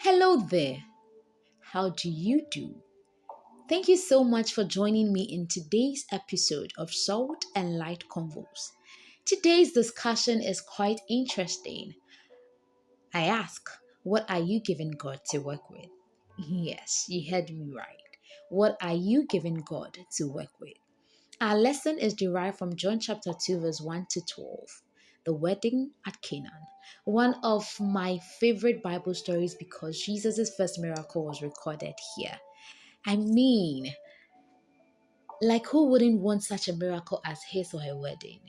Hello there. How do you do? Thank you so much for joining me in today's episode of Salt and Light Convos. Today's discussion is quite interesting. I ask, what are you giving God to work with? Yes, you heard me right. What are you giving God to work with? Our lesson is derived from John chapter 2, verse 1 to 12, the wedding at Canaan. One of my favorite Bible stories because Jesus' first miracle was recorded here. I mean, like who wouldn't want such a miracle as his or her wedding?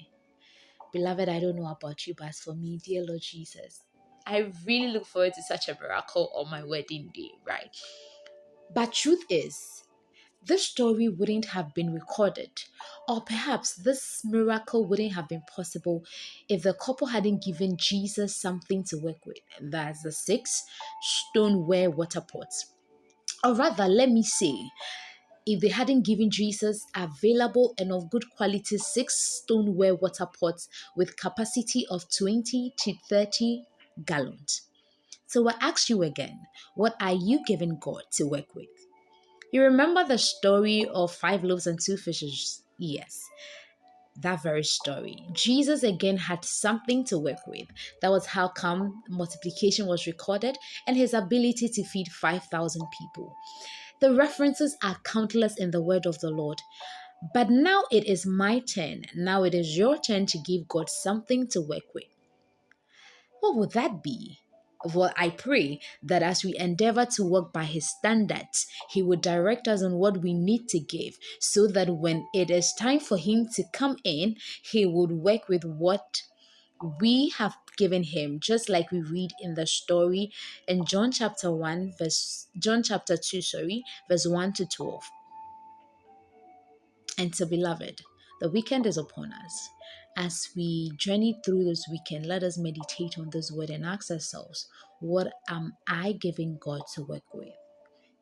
Beloved, I don't know about you, but as for me, dear Lord Jesus, I really look forward to such a miracle on my wedding day, right? But truth is, this story wouldn't have been recorded, or perhaps this miracle wouldn't have been possible if the couple hadn't given Jesus something to work with. That's the six stoneware water pots. Or rather, let me say, if they hadn't given Jesus available and of good quality six stoneware water pots with capacity of 20 to 30 gallons. So I ask you again, what are you giving God to work with? You remember the story of 5 loaves and 2 fishes? Yes, that very story. Jesus again had something to work with. That was how come multiplication was recorded and his ability to feed 5,000 people. The references are countless in the word of the Lord. But now it is my turn. Now it is your turn to give God something to work with. What would that be? Well, I pray that as we endeavor to work by His standards, He would direct us on what we need to give so that when it is time for Him to come in, He would work with what we have given Him, just like we read in the story in John chapter 2, verse 1 to 12. And so, beloved, the weekend is upon us. As we journey through this weekend, let us meditate on this word and ask ourselves, what am I giving God to work with?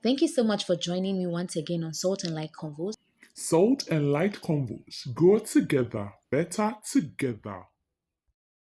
Thank you so much for joining me once again on Salt and Light Convos. Salt and Light Convos. Grow together, better together.